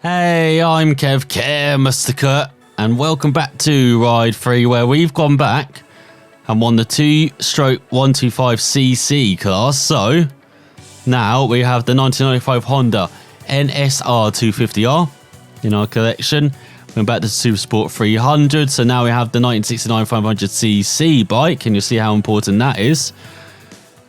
Hey, I'm Kev Mr. Kurt, and welcome back to Ride 3, where we've gone back and won the 2/125cc class. So now we have the 1995 Honda NSR 250R in our collection. We're back to Super Sport 300, so now we have the 1969 500cc bike, and you'll see how important that is.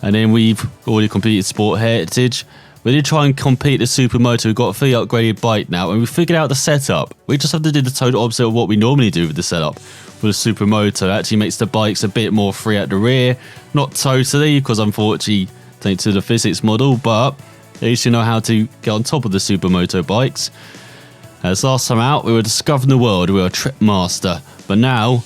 And then we've already completed Sport Heritage. We did try and complete the Supermoto. We've got a fully upgraded bike now, and we figured out the setup. We just have to do the total opposite of what we normally do with the setup. For the Supermoto, it actually makes the bikes a bit more free at the rear. Not totally, because unfortunately, thanks to the physics model, but at least you know how to get on top of the Supermoto bikes. As last time out, we were discovering the world. We were a trip master. But now,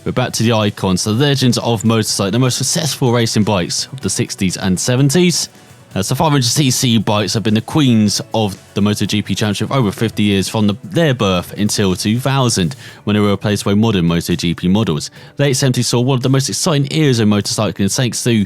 we're back to the icons, the legends of motorcycle, the most successful racing bikes of the 60s and 70s. As the 500cc bikes have been the queens of the MotoGP Championship for over 50 years, from their birth until 2000, when they were replaced by modern MotoGP models. The late 70s saw one of the most exciting eras of motorcycling, thanks to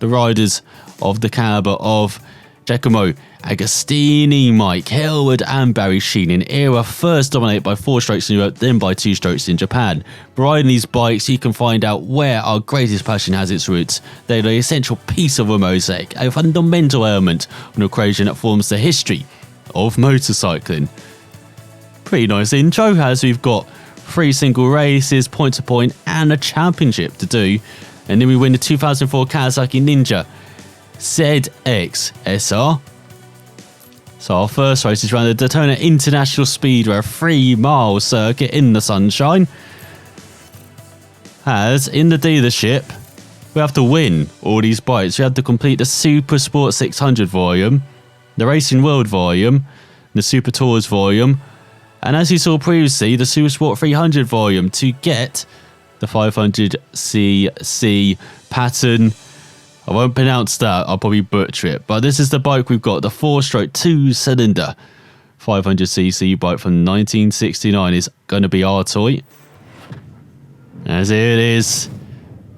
the riders of the caliber of Giacomo Agostini, Mike Hailwood and Barry Sheene, an era first dominated by 4 strokes in Europe, then by 2 strokes in Japan. By riding these bikes, you can find out where our greatest passion has its roots. They're the essential piece of a mosaic, a fundamental element of an equation that forms the history of motorcycling. Pretty nice intro, as we've got 3 single races, point to point, and a championship to do. And then we win the 2004 Kawasaki Ninja ZX SR. So our first race is around the Daytona International Speedway, a 3-mile circuit in the sunshine. As in the dealership, we have to win all these bikes. We have to complete the Super Sport 600 volume, the Racing World volume, the Super Tours volume, and as you saw previously, the Super Sport 300 volume to get the 500cc pattern. I won't pronounce that, I'll probably butcher it. But this is the bike we've got, the 4-stroke 2-cylinder 500cc bike from 1969 is going to be our toy. As it is,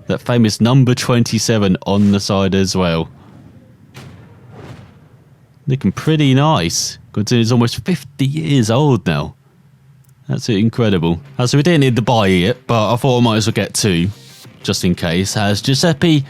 that famous number 27 on the side as well. Looking pretty nice, considering it's almost 50 years old now. That's incredible. So we didn't need to buy it, but I thought I might as well get 2, just in case. As Giuseppe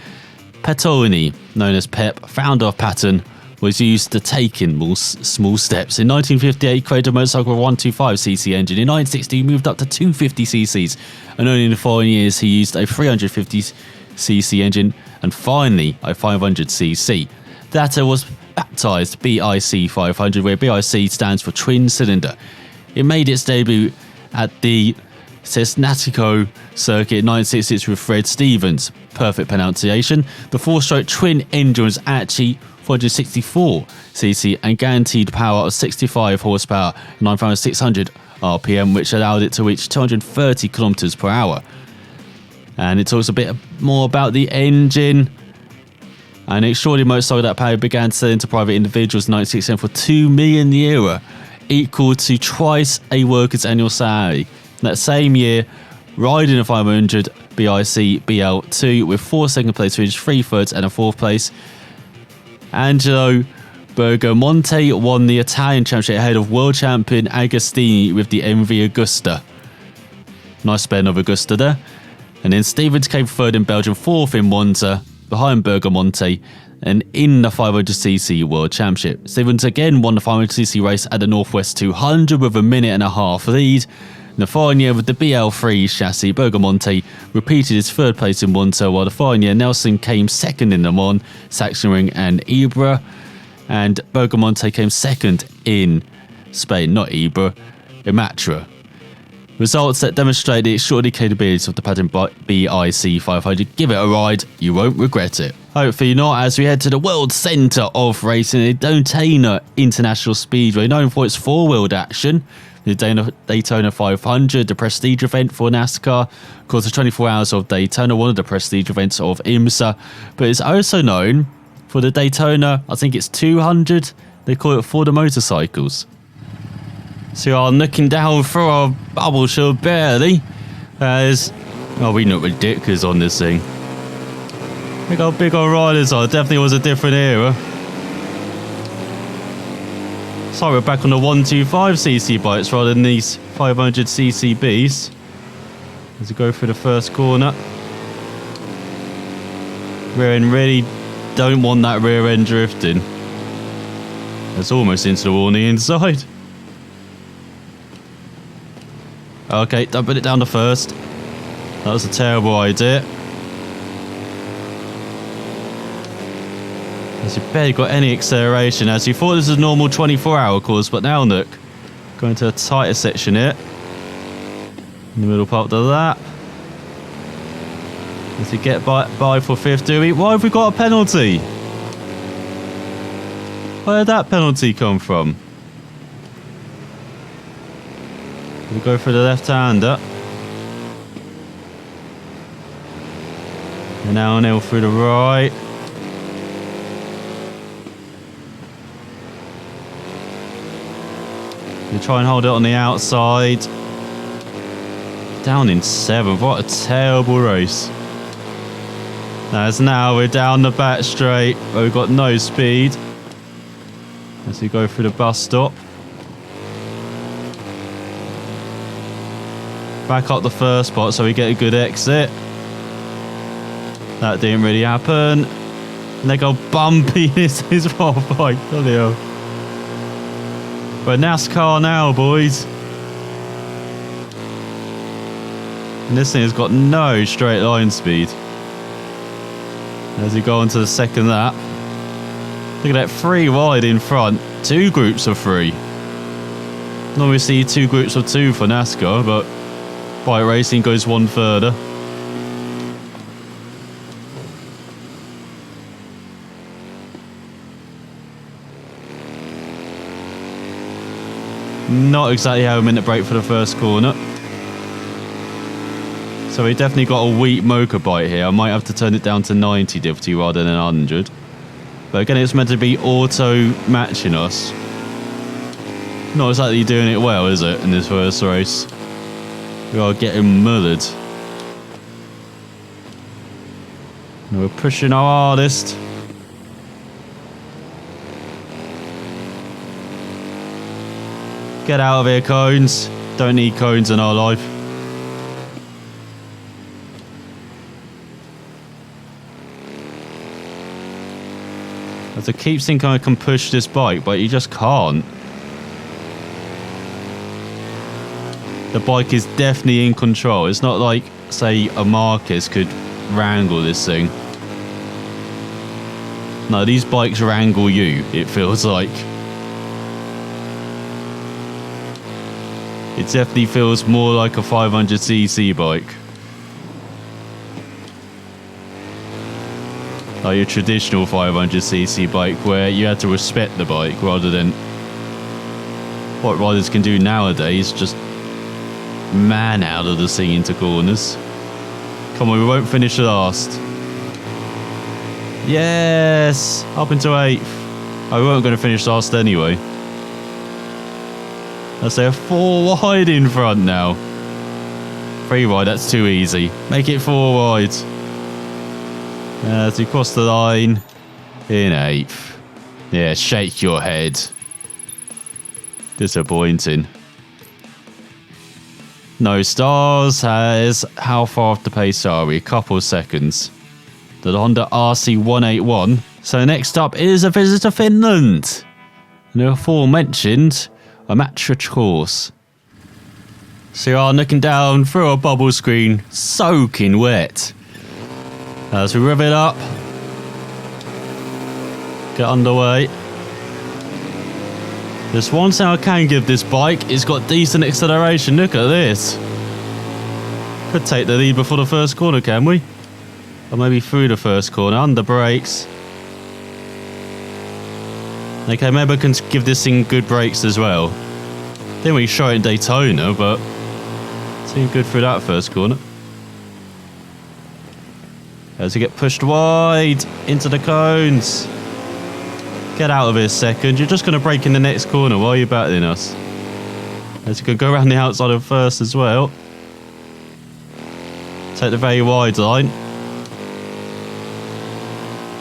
Pettoni, known as Pep, founder of Pattern, was used to take in small steps. In 1958, he created a motorcycle with a 125cc engine. In 1960, he moved up to 250cc's, and only in the following years, he used a 350cc engine, and finally, a 500cc. That was baptized BIC 500, where BIC stands for twin cylinder. It made its debut at the Cesnatico circuit in 1966 with Fred Stevens. Perfect pronunciation. The 4-stroke twin engine was actually 464cc and guaranteed power of 65 horsepower, 9,600 RPM, which allowed it to reach 230 kilometers per hour. And it talks a bit more about the engine. An extraordinary motorcycle that power began selling to private individuals in 1967 for €2 million, equal to twice a worker's annual salary. That same year, riding a 500 BIC BL2 with 4 second place finishes, 3 thirds and a 4th place. Angelo Bergamonte won the Italian championship ahead of world champion Agostini with the MV Augusta. Nice spelling of Augusta there. And then Stevens came 3rd in Belgium, 4th in Monza, behind Bergamonte, and in the 500cc World Championship. Stevens again won the 500cc race at the Northwest 200 with a 1.5-minute lead. In the following year, with the BL3 chassis, Bergamonte repeated his 3rd place in Monza, while the following year Nelson came 2nd in Le Mans, Sachsenring and Ibra, and Bergamonte came 2nd in Spain, not Ibra, Imatra. Results that demonstrate the extraordinary capabilities of the Pattern BIC 500. Give it a ride, you won't regret it. Hopefully not, as we head to the world centre of racing, the Daytona International Speedway, known for its 4-wheeled action. The Daytona 500, the prestige event for NASCAR. Of course, the 24 Hours of Daytona, one of the prestige events of IMSA. But it's also known for the Daytona, I think it's 200. They call it for the motorcycles. So I'm looking down through our bubble shield barely. As, oh, we look ridiculous on this thing. Look how big our riders are. Definitely was a different era. So we're back on the 125cc bikes rather than these 500cc Bs. As we go through the first corner. Rear end really don't want that rear end drifting. It's almost into the wall on the inside. Okay, don't put it down to first. That was a terrible idea. As you barely got any acceleration, as you thought this was a normal 24-hour course, but now look, going to a tighter section here. In the middle part of that. As you get by for fifth, do we? Why have we got a penalty? Where did that penalty come from? We go for the left-hander. And now and through the right. We try and hold it on the outside. Down in 7th. What a terrible race. As now we're down the back straight where we've got no speed. As we go through the bus stop. Back up the first spot so we get a good exit. That didn't really happen. And they go bumpy. This is what a bike. Bloody hell. We're NASCAR now, boys. And this thing has got no straight line speed. As we go on to the second lap. Look at that, 3 wide in front. 2 groups of 3. Normally see 2 groups of 2 for NASCAR, but bike racing goes 1 further. Not exactly how we meant to brake for the first corner. So we definitely got a weak mocha bite here. I might have to turn it down to 90 difficulty rather than 100. But again, it's meant to be auto matching us. Not exactly doing it well, is it, in this first race? We are getting mullered. And we're pushing our hardest. Get out of here, cones. Don't need cones in our life. As I keep thinking I can push this bike, but you just can't. The bike is definitely in control. It's not like, say, a Marquez could wrangle this thing. No, these bikes wrangle you, it feels like. It definitely feels more like a 500cc bike. Like your traditional 500cc bike where you had to respect the bike rather than what riders can do nowadays, just man out of the thing into corners. Come on, we won't finish last. Yes! Up into 8th. Oh, we weren't going to finish last anyway. Let's say 4 wide in front now. 3 wide, that's too easy. Make it 4 wide. As we cross the line in 8th. Yeah, shake your head. Disappointing. No stars as how far off the pace are we? A couple of seconds. The Honda RC181. So next up is a visit to Finland. And the aforementioned amateur course. So you are looking down through a bubble screen, soaking wet. As we rev it up, get underway. There's one thing I can give this bike, it's got decent acceleration. Look at this. Could take the lead before the first corner, can we? Or maybe through the first corner, under brakes. Okay, maybe I can give this thing good brakes as well. Didn't really show it in Daytona, but seemed good through that first corner. As we get pushed wide into the cones. Get out of here second. You're just going to brake in the next corner while you're battling us. As you can go around the outside of first as well. Take the very wide line.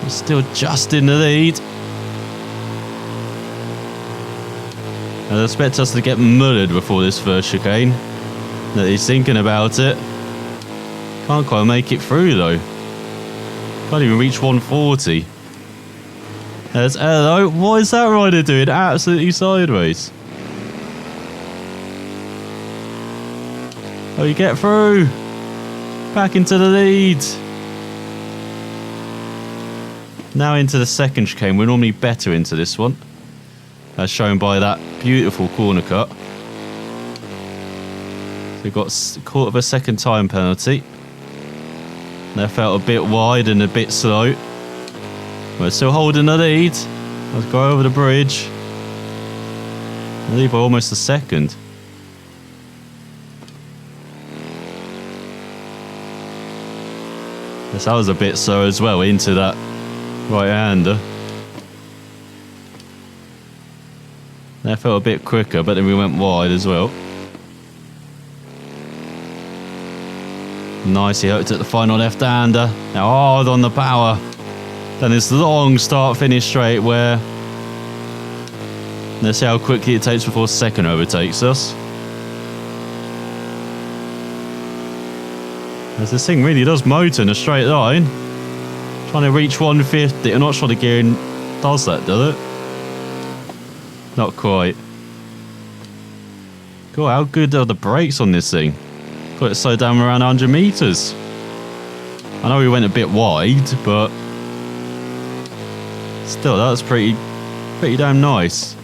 We're still just in the lead. I expect us to get murdered before this first chicane. That he's thinking about it. Can't quite make it through though. Can't even reach 140. Hello, what is that rider doing? Absolutely sideways. Oh, you get through. Back into the lead. Now into the second chicane. We're normally better into this one, as shown by that beautiful corner cut. So we've got a quarter of a second time penalty. They felt a bit wide and a bit slow. We're still holding the lead. Let's go over the bridge. I lead by almost a second. Yes, that was a bit slow as well into that right-hander. That felt a bit quicker, but then we went wide as well. Nice, he hooked at the final left-hander. Now hard on the power. Then this long start-finish straight where... Let's see how quickly it takes before second overtakes us. As this thing really does motor in a straight line. Trying to reach 150. I'm not sure the gearing does that, does it? Not quite. God, how good are the brakes on this thing? Got it slowed down around 100 meters. I know we went a bit wide, but still, that's pretty damn nice.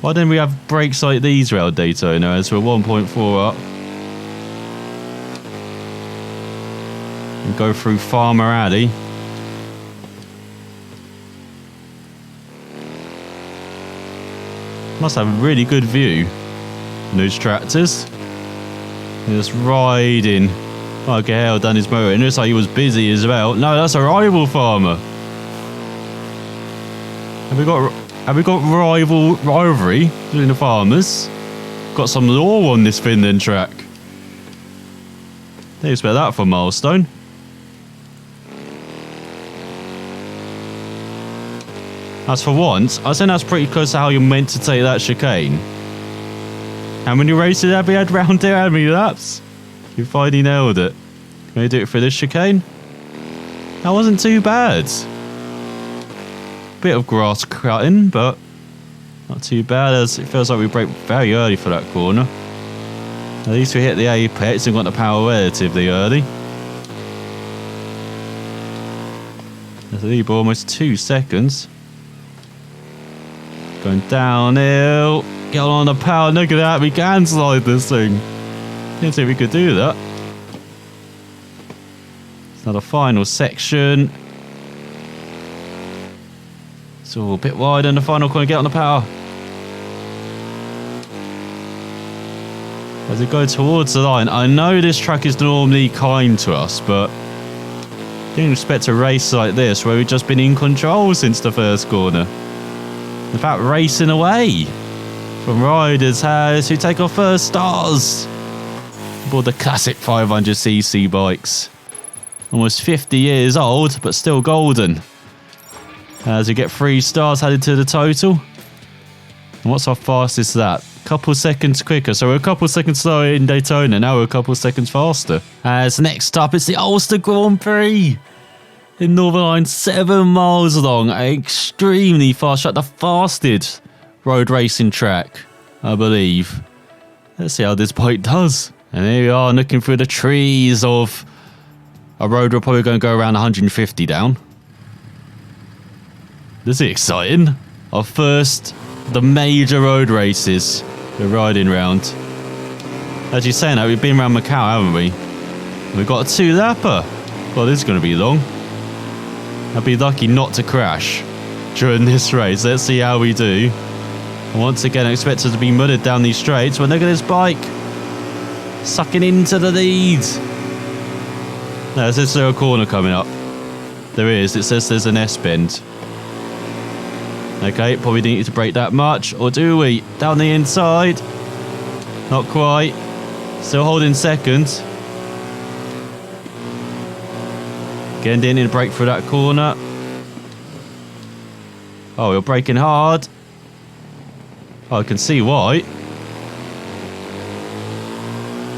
Why didn't we have brakes like these around Daytona as we're 1.4 up? And go through Farmer Alley. Must have a really good view in those tractors. Just riding like a hell down his motor. And it looks like he was busy as well. No, that's a rival farmer. Have we got rivalry between the farmers? Got some law on this Finland track. Didn't expect that for a milestone. As for once, I think that's pretty close to how you're meant to take that chicane. How many races have we had round here? How many laps? You finally nailed it. Can we do it for this chicane? That wasn't too bad. Bit of grass cutting, but not too bad, as it feels like we brake very early for that corner. At least we hit the apex and got the power relatively early. There's a lead by almost 2 seconds. Going downhill. Get on the power. Look at that. We can slide this thing. Didn't think we could do that. It's now the final section. So a bit wide in the final corner. Get on the power. As we go towards the line, I know this track is normally kind to us, but didn't expect a race like this where we've just been in control since the first corner. In fact, racing away from riders who take our first stars aboard the classic 500cc bikes. Almost 50 years old, but still golden. As we get 3 stars added to the total. And what's our fastest that? Couple seconds quicker. So we're a couple seconds slower in Daytona. Now we're a couple seconds faster. As next up, it's the Ulster Grand Prix. In Northern Ireland, 7 miles long, an extremely fast track, the fastest road racing track, I believe. Let's see how this bike does. And here we are, looking through the trees of a road we're probably going to go around 150 down. This is exciting. Our first, the major road races we're riding round. As you're saying that, we've been around Macau, haven't we? We've got a 2-lapper. Well, this is going to be long. I'd be lucky not to crash during this race. Let's see how we do. And once again, I expect us to be muddied down these straights. But look at this bike. Sucking into the lead. Now, is there a corner coming up? There is. It says there's an S-bend. Okay, probably didn't need to brake that much. Or do we? Down the inside. Not quite. Still holding second. Again, didn't need to brake through that corner. Oh, we're braking hard. I can see why.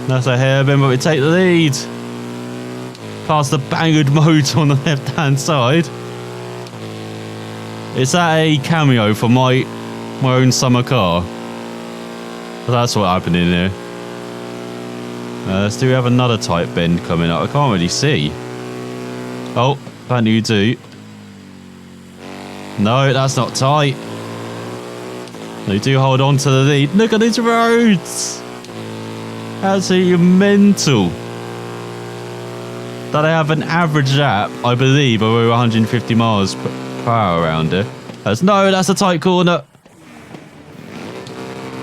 That's a hairpin, but we take the lead. Past the banged motor on the left-hand side. Is that a cameo for my own summer car? That's what happened in there. Do we have another tight bend coming up? I can't really see. Oh, that you do. No, that's not tight. They do hold on to the lead. Look at these roads. Absolutely mental. That I have an average lap, I believe, of over 150 miles per hour around here. That's a tight corner.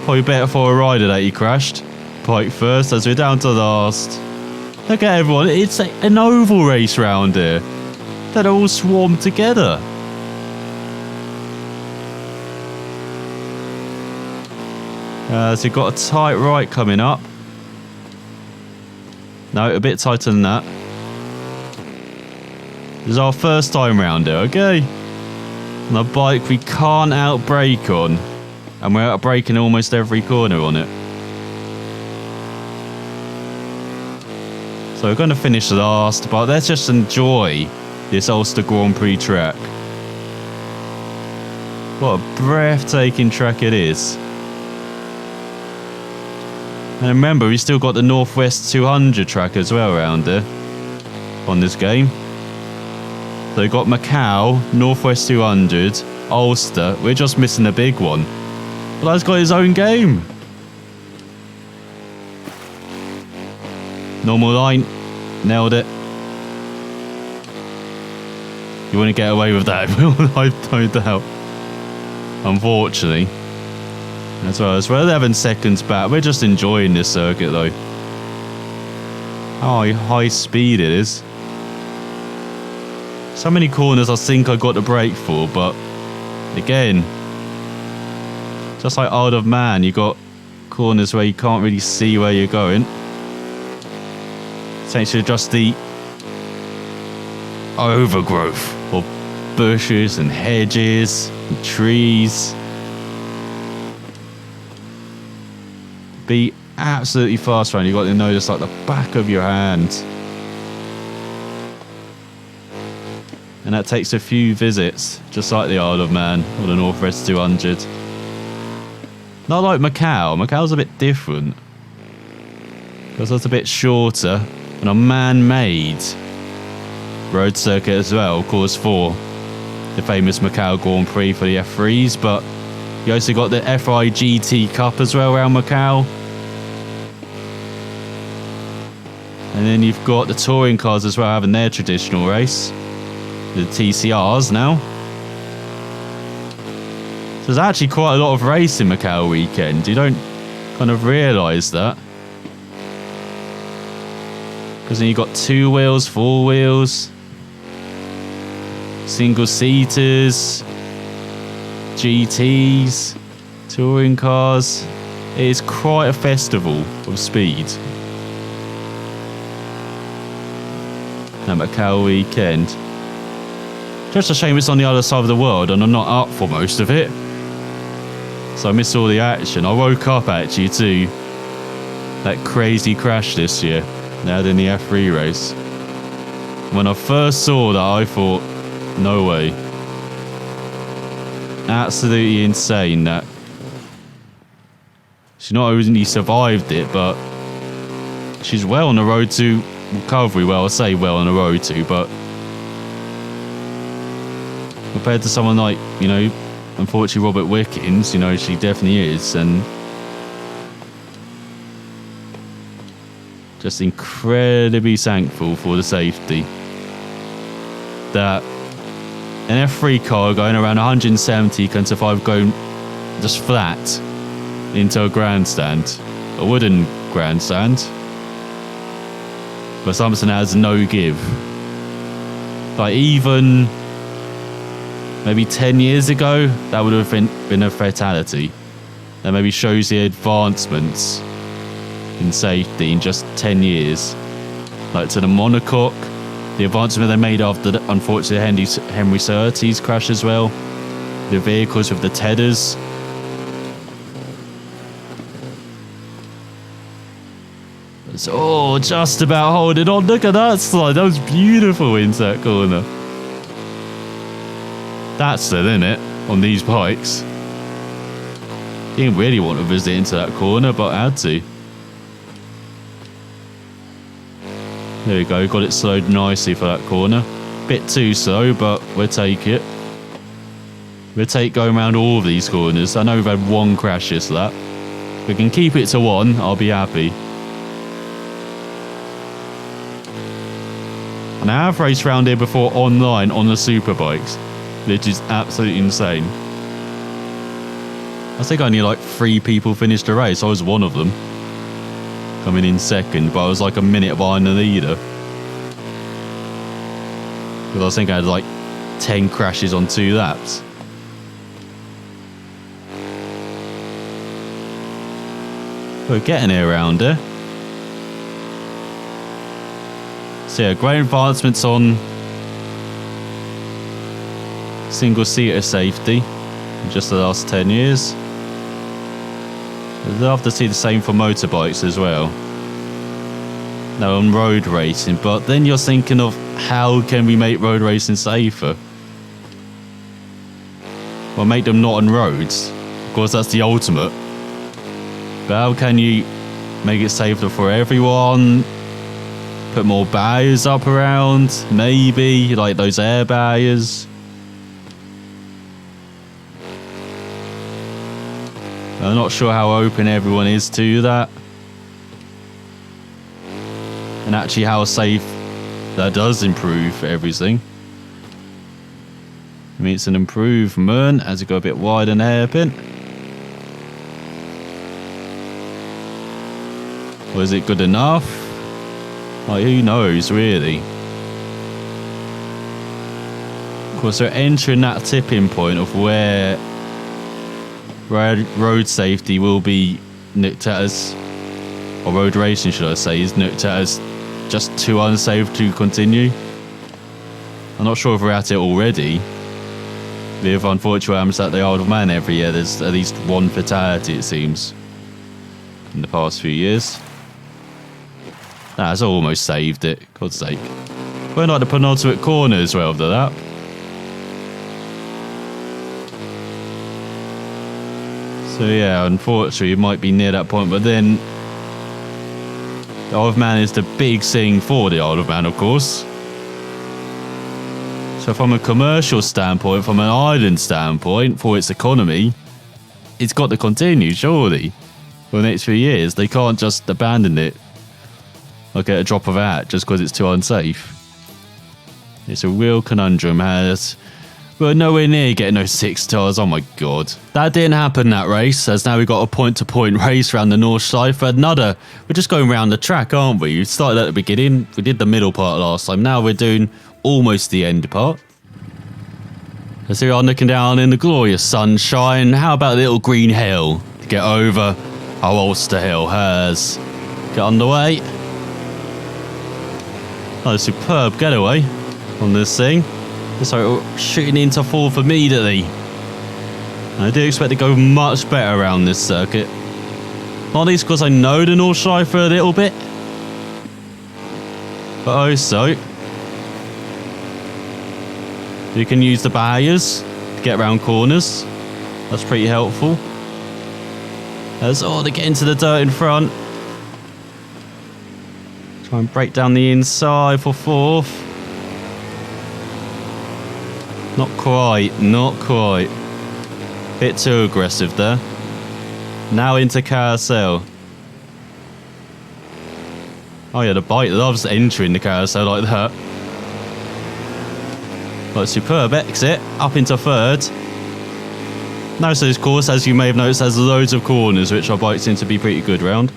Probably better for a rider that he crashed. Pike first as we're down to last. Look at everyone. It's an oval race round here. They're all swarmed together. So we've got a tight right coming up. No, a bit tighter than that. This is our first time round here, okay? On a bike we can't out-brake on. And we're out-braking almost every corner on it. So we're going to finish last, but let's just enjoy this Ulster Grand Prix track. What a breathtaking track it is. And remember, we still got the Northwest 200 track as well around here on this game. So we've got Macau, Northwest 200, Ulster. We're just missing a big one. But that's got his own game. Normal line. Nailed it. You want to get away with that? I don't doubt. Unfortunately. As well as we're 11 seconds back. We're just enjoying this circuit though. Oh, high speed it is. So many corners I think I got the brake for, but again, just like Isle of Man, you got corners where you can't really see where you're going. Essentially just the overgrowth of bushes and hedges and trees. Be absolutely fast around. You've got to notice like the back of your hand. And that takes a few visits, just like the Isle of Man or the Northwest 200. Not like Macau. Macau's a bit different. Because it's a bit shorter and a man-made road circuit as well, of course, for the famous Macau Grand Prix for the F3s. But you also got the FIGT Cup as well around Macau. And then you've got the touring cars as well having their traditional race. The TCRs now. So there's actually quite a lot of race in Macau weekend. You don't kind of realise that. Because then you've got 2 wheels, 4 wheels, single seaters, GTs, touring cars. It is quite a festival of speed. That Macau weekend. Just a shame it's on the other side of the world and I'm not up for most of it. So I missed all the action. I woke up actually to that crazy crash this year they had in the F3 race. When I first saw that I thought, no way. Absolutely insane that she not only survived it, but she's well on the road to recovery. Well, I say well on the road to, but compared to someone like, you know, unfortunately Robert Wickens, you know, she definitely is, and just incredibly thankful for the safety that an F3 car going around 170 can survive going just flat into a grandstand, a wooden grandstand, but something that has no give. Like even maybe 10 years ago, that would have been a fatality. That maybe shows the advancements in safety in just 10 years. Like to the monocoque, the advancement they made after, unfortunately, Henry Surtees crash as well. The vehicles with the tethers. Oh, just about holding on. Look at that slide. That was beautiful into that corner. That's it, isn't it? On these bikes. Didn't really want to visit into that corner, but I had to. There we go. Got it slowed nicely for that corner. Bit too slow, but we'll take it. We'll take going around all of these corners. I know we've had one crash this lap. If we can keep it to one, I'll be happy. And I have raced around here before online on the superbikes, which is absolutely insane. I think only like 3 people finished the race. I was one of them, coming in second, but I was like a minute behind the leader. Because I think I had like 10 crashes on 2 laps. We're getting here around here. So yeah, great advancements on single-seater safety in just the last 10 years. I'd love to see the same for motorbikes as well. Now on road racing, but then you're thinking of how can we make road racing safer? Well, make them not on roads. Of course, that's the ultimate. But how can you make it safer for everyone? Put more barriers up around, maybe, like those air barriers. I'm not sure how open everyone is to that. And actually how safe that does improve everything. I mean, it's an improvement as it got a bit wide and hairpin. Or is it good enough? Like, who knows, really? Of course, we're entering that tipping point of where road safety will be looked at as, or road racing, should I say, is looked at as just too unsafe to continue. I'm not sure if we're at it already. With unfortunately what happens at the Isle of Man every year, there's at least one fatality, it seems, in the past few years. That's almost saved it, God's sake. We're like the penultimate corner as well after that. So yeah, unfortunately, it might be near that point, but then the Isle of Man is the big thing for the Isle of Man, of course. So from a commercial standpoint, from an island standpoint, for its economy, it's got to continue, surely. For the next few years, they can't just abandon it like at a drop of a hat just because it's too unsafe. It's a real conundrum, as we're nowhere near getting those 6 stars. Oh my god. That didn't happen, that race, as now we've got a point-to-point race around the north side for another. We're just going around the track, aren't we? We started at the beginning, we did the middle part last time, now we're doing almost the end part. As we are looking down in the glorious sunshine, how about a little green hill to get over how Ulster Hill has. Get underway. Oh, a superb getaway on this thing. It's like shooting into fourth immediately. I do expect to go much better around this circuit. Not least because I know the North Side for a little bit, but also you can use the barriers to get around corners. That's pretty helpful. As they get into the dirt in front. Try and break down the inside for fourth. Not quite, not quite. Bit too aggressive there. Now into carousel. Oh yeah, the bike loves entering the carousel like that. Like superb exit, up into third. Now so this course, as you may have noticed, has loads of corners, which our bike seems to be pretty good round.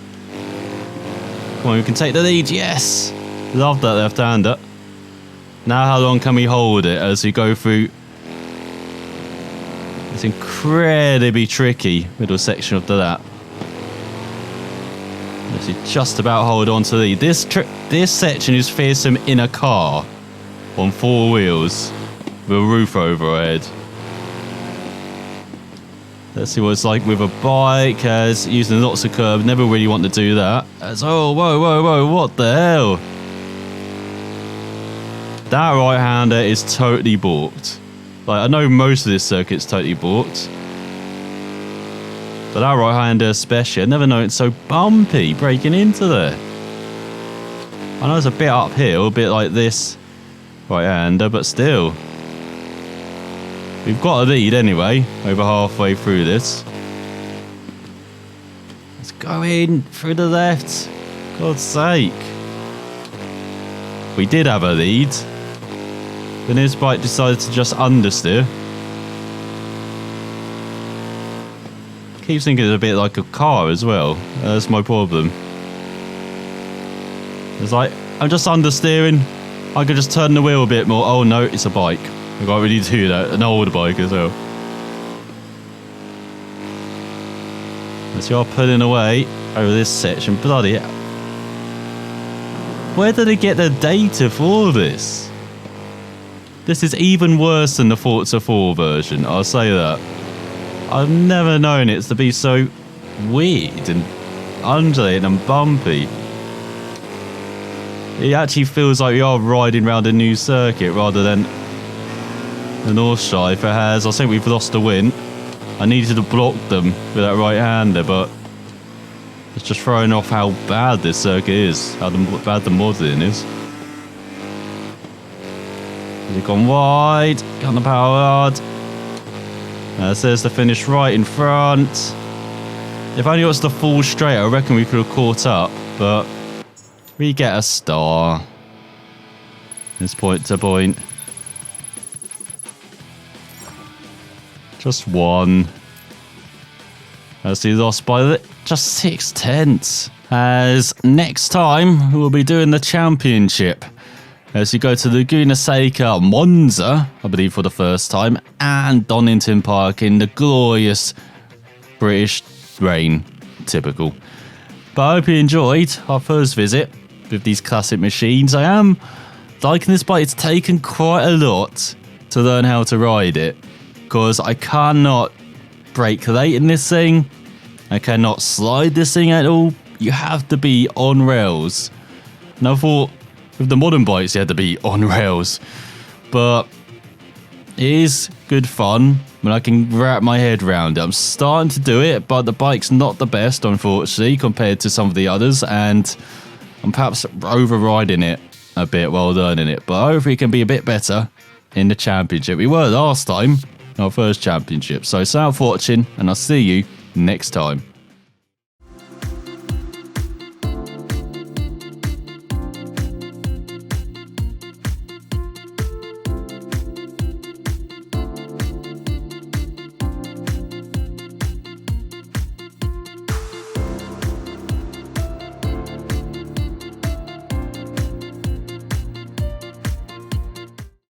Come on, we can take the lead, yes! Love that left-hander. Now how long can we hold it as we go through this incredibly tricky middle section of the lap? As we just about hold on to the lead. This section is fearsome in a car on 4 wheels with a roof over our head. Let's see what it's like with a bike, as using lots of curb. Never really want to do that. As, oh, whoa, what the hell? That right-hander is totally balked. Like, I know most of this circuit's totally balked. But that right-hander especially, I've never known it's so bumpy breaking into there. I know it's a bit uphill, a bit like this right-hander, but still. We've got a lead anyway, over halfway through this. Let's go in through the left. God's sake. We did have a lead. Then his bike decided to just understeer. Keeps thinking it's a bit like a car as well. That's my problem. It's like, I'm just understeering. I could just turn the wheel a bit more. Oh no, it's a bike. I can't really do that. An old bike as well. As you're pulling away over this section. Bloody hell. Where did they get the data for this? This is even worse than the Forza 4 version, I'll say that. I've never known it to be so weird and undulating and bumpy. It actually feels like we are riding around a new circuit rather than the Northshire. If it has, I think we've lost the win. I needed to block them with that right-hander, but it's just throwing off how bad this circuit is, how bad the modelling is. Has it gone wide? Got the power hard. There's the finish right in front. If only it was the full straight, I reckon we could have caught up, but we get a star. It's point to point. Just one. As he lost by just 6/10. As next time, we'll be doing the championship. As you go to Laguna Seca, Monza, I believe for the first time, and Donington Park in the glorious British rain. Typical. But I hope you enjoyed our first visit with these classic machines. I am liking this bike. It's taken quite a lot to learn how to ride it, because I cannot brake late in this thing. I cannot slide this thing at all. You have to be on rails. And I thought with the modern bikes you had to be on rails. But it is good fun when I can wrap my head around it. I'm starting to do it, but the bike's not the best, unfortunately, compared to some of the others. And I'm perhaps overriding it a bit while learning it. But hopefully it can be a bit better in the championship. We were last time, our first championship. So thanks for watching, and I'll see you next time.